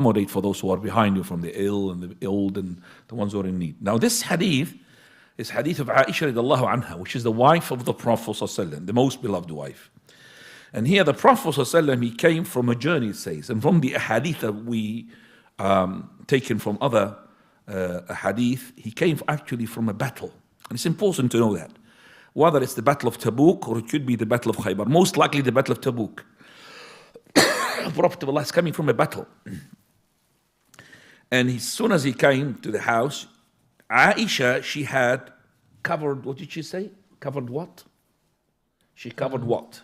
accommodate for those who are behind you, from the ill and the old and the ones who are in need. Now this hadith is hadith of Aisha radiallahu anha, which is the wife of the Prophet ﷺ, the most beloved wife. And here the Prophet ﷺ, he came from a journey, it says, and from the hadith that we taken from other hadith, he came actually from a battle. And it's important to know that. Whether it's the Battle of Tabuk or it could be the Battle of Khaybar. Most likely the Battle of Tabuk. Prophet of Allah is coming from a battle. And as soon as he came to the house, Aisha, she had covered, what did she say? Covered what? She covered what?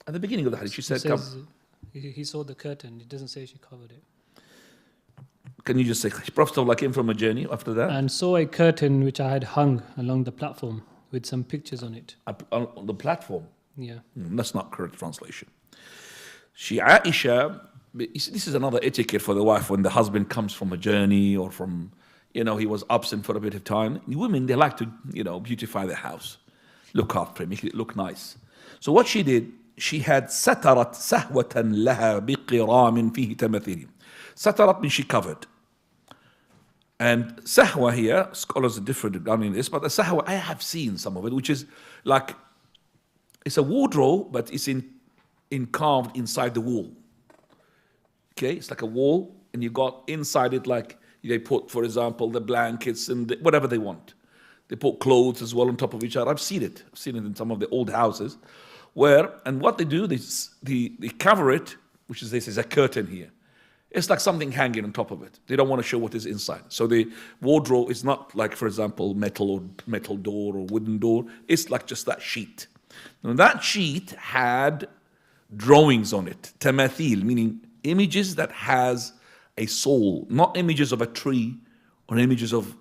At the beginning of the hadith, she said, he saw the curtain. It doesn't say she covered it. Can you just say, Prophet Allah came from a journey after that? And saw a curtain which I had hung along the platform with some pictures on it. On the platform? Yeah. That's not correct translation. Aisha, this is another etiquette for the wife when the husband comes from a journey or from, he was absent for a bit of time. Women, they like to, beautify the house. Look after it, make it look nice. So what she did, she had satarat sahwatan laha biqiramin fihi tamathili. Satarat means she covered. And sahwa here, scholars are different regarding this, but the sahwa, I have seen some of it, which is like, it's a wardrobe, but it's carved inside the wall. Okay, it's like a wall, and you got inside it, like they put, for example, the blankets and whatever they want. They put clothes as well on top of each other. I've seen it in some of the old houses, and what they do, they cover it, which is this is a curtain here. It's like something hanging on top of it. They don't want to show what is inside. So the wardrobe is not like, for example, metal door or wooden door. It's like just that sheet. Now that sheet had drawings on it, tamathil, meaning images that has a soul, not images of a tree or images of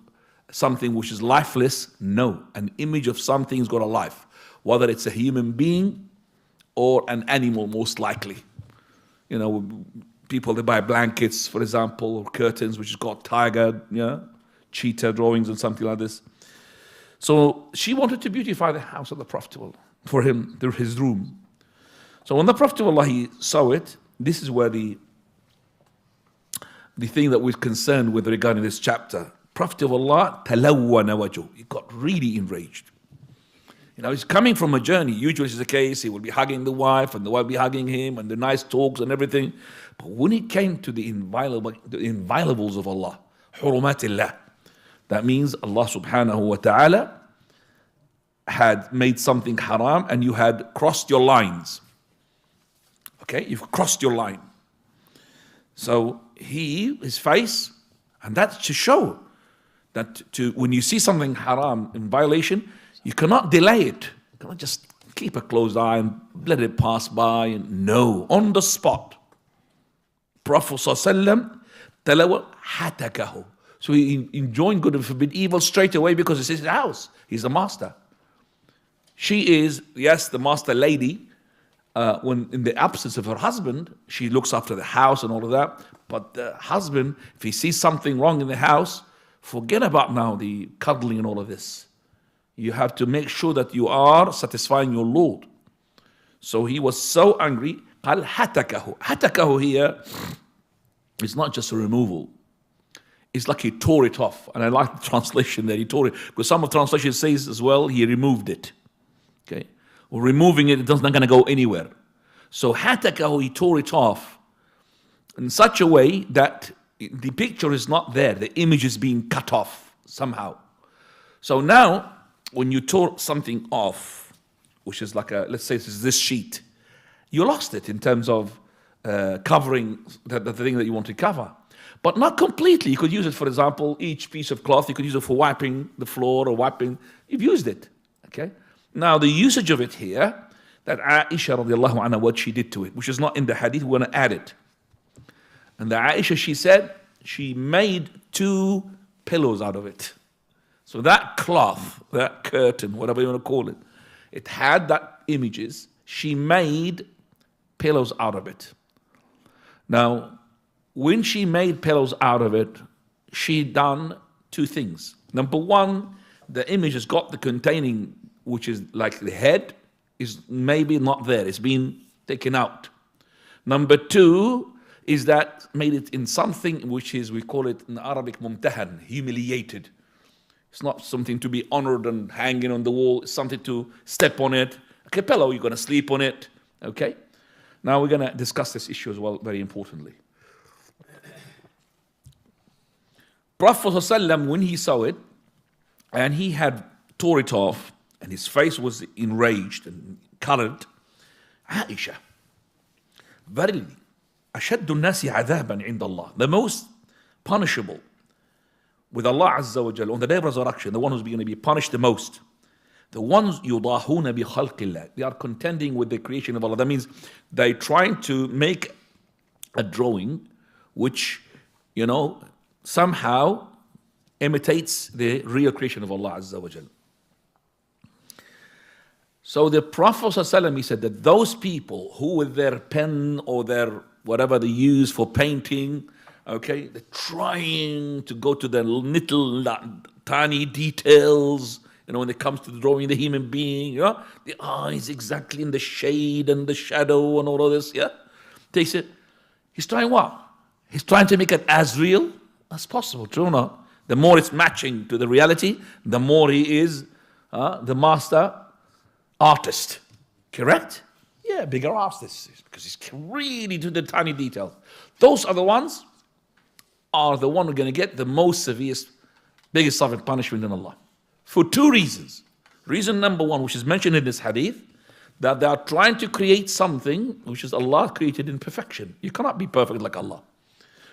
something which is lifeless. No, an image of something's got a life, whether it's a human being or an animal, most likely. People, they buy blankets, for example, or curtains, which has got tiger, cheetah drawings and something like this. So she wanted to beautify the house of the Prophet for him, his room. So when the Prophet of Allah, he saw it, this is where the thing that we're concerned with regarding this chapter. Prophet of Allah, talawwana wajhu, he got really enraged. He's coming from a journey. Usually it's the case, he will be hugging the wife and the wife will be hugging him and the nice talks and everything. But when it came to the inviolables of Allah, hurumatillah, that means Allah subhanahu wa ta'ala had made something haram and you had crossed your lines. Okay, you've crossed your line. So his face, and that's to show that when you see something haram in violation, you cannot delay it. You cannot just keep a closed eye and let it pass by. And no, on the spot. Prophet ﷺ, talawa hatakahu. So he enjoined good and forbid evil straight away because it's his house. He's the master. She is, yes, the master lady. When in the absence of her husband, she looks after the house and all of that. But the husband, if he sees something wrong in the house, forget about now the cuddling and all of this. You have to make sure that you are satisfying your Lord. So he was so angry. قال hatakahu. Hatakahu here is not just a removal. It's like he tore it off. And I like the translation there. He tore it. Because some of the translation says as well, he removed it. Okay. Or removing it, it's not going to go anywhere. So hatakahu, he tore it off in such a way that the picture is not there. The image is being cut off somehow. So now, when you tore something off, which is like let's say this sheet, you lost it in terms of covering the thing that you want to cover. But not completely. You could use it, for example, each piece of cloth, you could use it for wiping the floor or wiping, you've used it, okay? Now the usage of it here, that Aisha radiallahu anha, what she did to it, which is not in the hadith, we're going to add it. And the Aisha, she said, she made 2 pillows out of it. So that cloth, that curtain, whatever you want to call it, it had that images. She made pillows out of it. Now, when she made pillows out of it, she done 2 things. Number 1, the image has got the containing, which is like the head, is maybe not there. It's been taken out. Number 2, is that made it in something which is, we call it in Arabic, mumtahan, humiliated. It's not something to be honored and hanging on the wall. It's something to step on it. Like a pillow, you're going to sleep on it. Okay? Now we're going to discuss this issue as well, very importantly. Prophet ﷺ, when he saw it, and he had tore it off, and his face was enraged and colored, Aisha, verily, أشد الناس عذابا عند الله, the most punishable with Allah Azza wa Jalla on the day of resurrection, the one who's going to be punished the most, the ones يضاهون بخلق الله, they are contending with the creation of Allah. That means they're trying to make a drawing which, somehow imitates the real creation of Allah Azza wa Jalla. So the Prophet ﷺ, he said that those people who with their pen or their whatever they use for painting, okay, they're trying to go to the little tiny details, when it comes to the drawing the human being, the eyes exactly in the shade and the shadow and all of this, They said, he's trying what? He's trying to make it as real as possible, true or not? The more it's matching to the reality, the more he is the master artist. Correct? Yeah, bigger artist, because he's really to the tiny details. Those are the ones who are going to get the most severest, biggest sovereign punishment in Allah. For two reasons. Reason number one, which is mentioned in this hadith, that they are trying to create something which is Allah created in perfection. You cannot be perfect like Allah.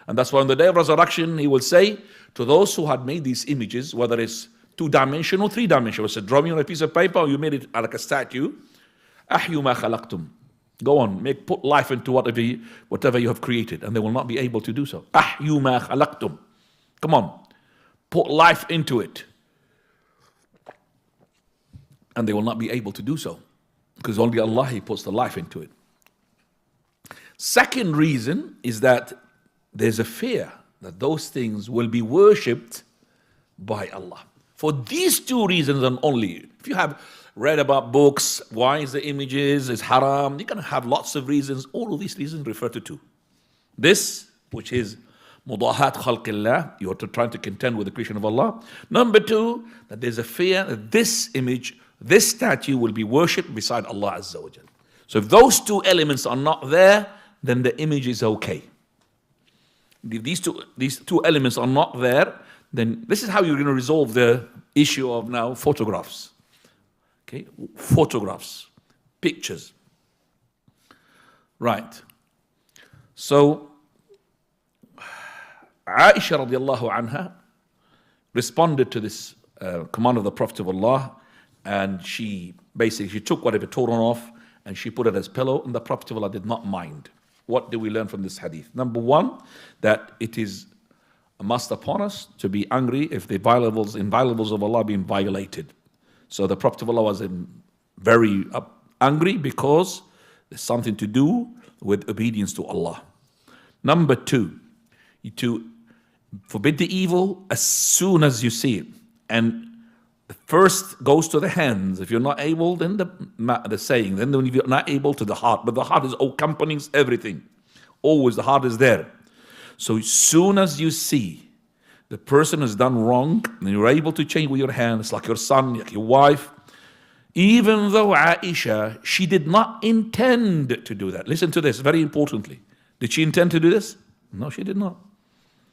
And that's why on the day of resurrection, he will say to those who had made these images, whether it's 2-dimensional, 3-dimensional, it's a drawing on a piece of paper, or you made it like a statue, أحيوا ما خلقتم. Go on, put life into whatever you have created, and they will not be able to do so. أحيوا ما خلقتم. Come on, put life into it. And they will not be able to do so, because only Allah, He puts the life into it. Second reason is that there's a fear that those things will be worshipped by Allah. For these two reasons and only. If you have read about books, why is the images is haram, you're going to have lots of reasons. All of these reasons refer to two. This, which is mudahat khalqillah, you're trying to contend with the creation of Allah. Number two, that there's a fear that this image, this statue will be worshipped beside Allah Azza wa Jal. So if those two elements are not there, then the image is okay. If these two elements are not there, then this is how you're going to resolve the issue of now photographs. Okay, photographs, pictures. Right. So, Aisha radiallahu anha responded to this command of the Prophet of Allah, and she took whatever torn off and she put it as pillow, and the Prophet of Allah did not mind. What do we learn from this hadith? Number one, that it is a must upon us to be angry if the inviolables of Allah are being violated. So the Prophet of Allah was very angry because there's something to do with obedience to Allah. Number two, to forbid the evil as soon as you see it. And the first goes to the hands. If you're not able, then the saying, then if you're not able, to the heart. But the heart accompanies everything. Always the heart is there. So as soon as you see the person has done wrong, and you're able to change with your hands, like your son, like your wife, even though Aisha, she did not intend to do that. Listen to this, very importantly. Did she intend to do this? No, she did not.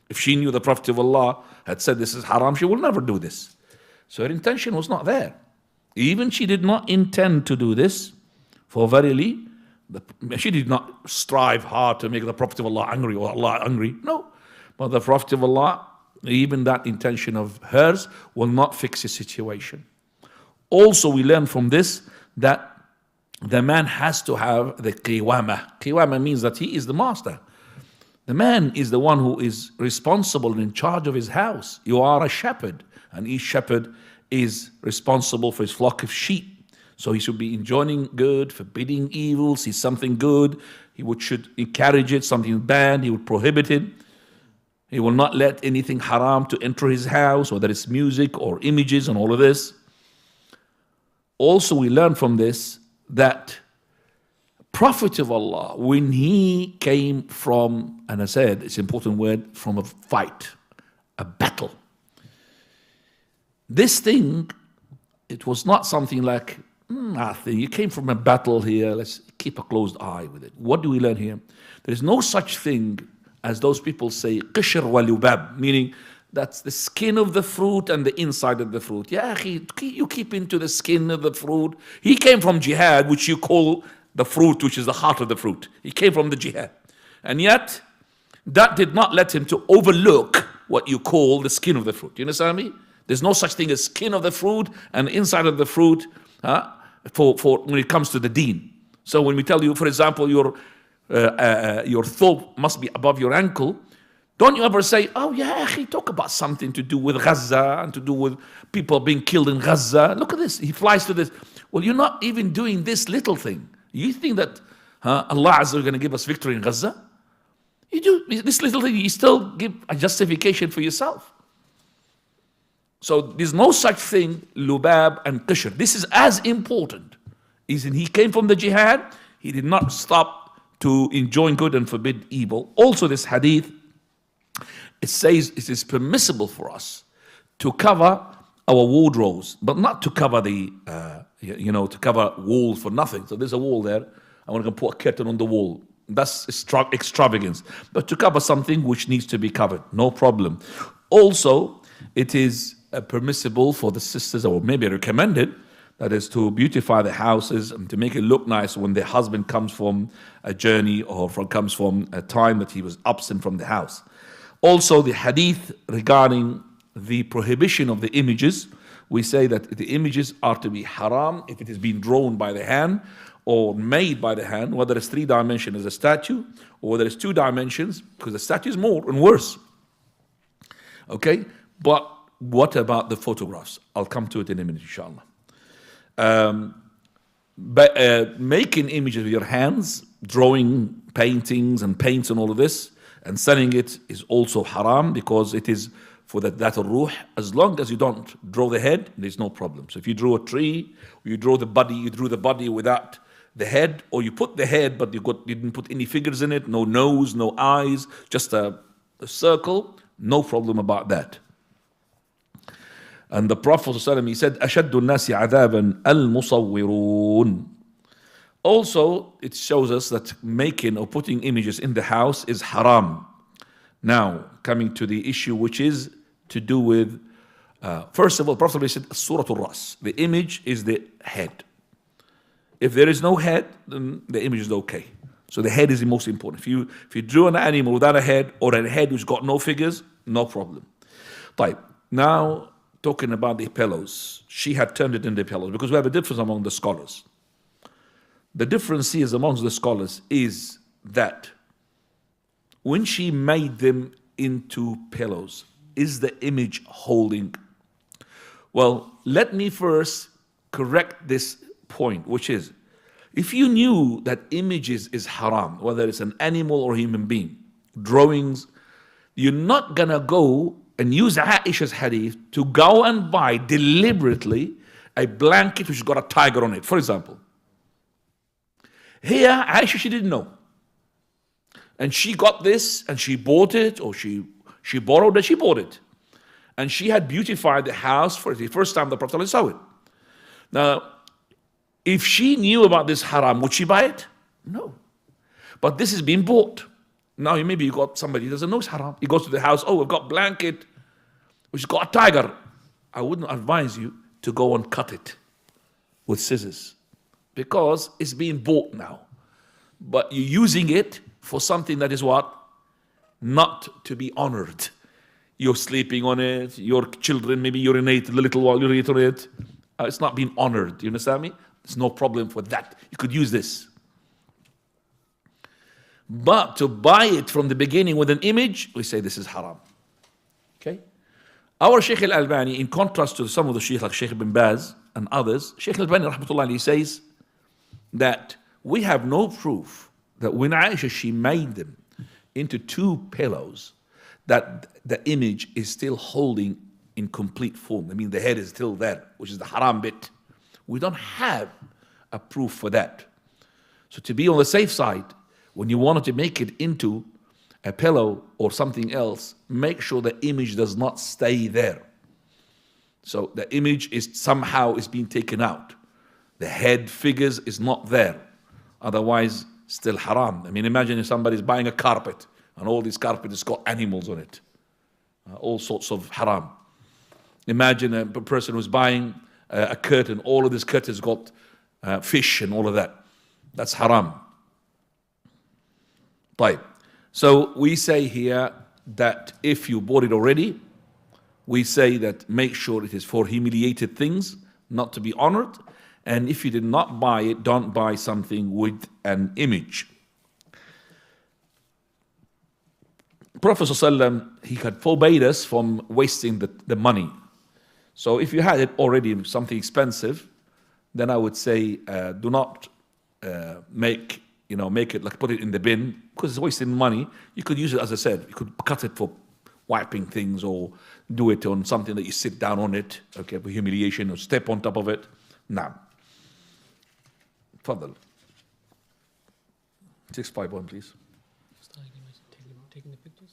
If she knew the Prophet of Allah had said this is haram, she will never do this. So her intention was not there. Even she did not intend to do this, for verily, she did not strive hard to make the Prophet of Allah angry or Allah angry. No. But the Prophet of Allah, even that intention of hers will not fix the situation. Also, we learn from this that the man has to have the qiwama. Qiwama means that he is the master. The man is the one who is responsible and in charge of his house. You are a shepherd, and each shepherd is responsible for his flock of sheep. So he should be enjoining good, forbidding evil, see something good, should encourage it, something bad, he would prohibit it. He will not let anything haram to enter his house, whether it's music or images and all of this. Also, we learn from this that Prophet of Allah, when he came from, and I said it's an important word, from a fight, a battle. This thing, it was not something like, nothing. You came from a battle here, let's keep a closed eye with it. What do we learn here? There is no such thing as those people say, qishr wa lubab, meaning that's the skin of the fruit and the inside of the fruit. Yeah, you keep into the skin of the fruit. He came from jihad, which you call the fruit, which is the heart of the fruit. He came from the jihad. And yet, that did not let him to overlook what you call the skin of the fruit. You understand me? There's no such thing as skin of the fruit and inside of the fruit for when it comes to the deen. So when we tell you, for example, your thawb must be above your ankle, don't you ever say, oh yeah, he talk about something to do with Gaza and to do with people being killed in Gaza. Look at this, he flies to this. Well, you're not even doing this little thing. You think that Allah Azza is going to give us victory in Gaza? You do this little thing, you still give a justification for yourself. So there's no such thing, lubab and qishr. This is as important. He came from the jihad, he did not stop to enjoin good and forbid evil. Also this hadith, it says it is permissible for us to cover our wardrobes, but not to cover the, to cover walls for nothing. So there's a wall there, I want to put a curtain on the wall. That's extravagance. But to cover something which needs to be covered, no problem. Also, it is permissible for the sisters, or maybe recommended, that is to beautify the houses and to make it look nice when the husband comes from a journey or comes from a time that he was absent from the house. Also, the hadith regarding the prohibition of the images, we say that the images are to be haram if it is being drawn by the hand or made by the hand, whether it's 3 dimensions as a statue or whether it's 2 dimensions, because the statue is more and worse. Okay, but what about the photographs? I'll come to it in a minute, inshallah. Making images with your hands, drawing paintings and paints and all of this, and selling it is also haram because it is for that ruh. As long as you don't draw the head, there's no problem. So if you draw a tree, or you drew the body without the head, or you put the head but you didn't put any figures in it, no nose, no eyes, just a circle, no problem about that. And the Prophet ﷺ, he said, أَشَدُّ النَّاسِ عَذَابًا الْمُصَوِّرُونَ. Also, it shows us that making or putting images in the house is haram. Now, coming to the issue which is to do with, first of all, Prophet ﷺ said, Suratul Ras. The image is the head. If there is no head, then the image is okay. So the head is the most important. If you drew an animal without a head, or a head which got no figures, no problem. طيب. Now, talking about the pillows, she had turned it into pillows because we have a difference among the scholars. The difference is amongst the scholars is that when she made them into pillows, is the image holding? Well, let me first correct this point, which is, if you knew that images is haram, whether it's an animal or human being, drawings, you're not gonna go and use Aisha's hadith to go and buy deliberately a blanket which has got a tiger on it, for example. Here, Aisha, she didn't know. And she got this and she bought it, or she borrowed it, she bought it. And she had beautified the house for the first time the Prophet saw it. Now, if she knew about this haram, would she buy it? No. But this is being bought. Now, maybe you got somebody who doesn't know it's haram. He goes to the house, oh, we've got blanket which has got a tiger. I wouldn't advise you to go and cut it with scissors because it's being bought now. But you're using it for something that is what? Not to be honored. You're sleeping on it, your children maybe urinate, the little while urinate on it. It's not being honored. You understand me? There's no problem for that. You could use this. But to buy it from the beginning with an image, we say this is haram. Okay? Our Sheikh al-Albani, in contrast to some of the Sheikh like Sheikh bin Baz and others, Sheikh al-Albani rahmatullah says that we have no proof that when Aisha, she made them into 2 pillows, that the image is still holding in complete form. I mean, the head is still there, which is the haram bit. We don't have a proof for that. So to be on the safe side, when you wanted to make it into a pillow or something else, make sure the image does not stay there. So the image is somehow being taken out. The head figures is not there. Otherwise, still haram. I mean, imagine if somebody's buying a carpet and all this carpet has got animals on it. All sorts of haram. Imagine a person who's buying a curtain, all of this curtain has got fish and all of that. That's haram. Right. So we say here that if you bought it already, we say that make sure it is for humiliated things, not to be honored. And if you did not buy it, don't buy something with an image. Prophet ﷺ, he had forbade us from wasting the money. So if you had it already, something expensive, then I would say do not make it like put it in the bin, because it's wasting money. You could use it, as I said, you could cut it for wiping things, or do it on something that you sit down on it, okay, for humiliation, or step on top of it. Now, Fadl. 651, please. Taking the pictures.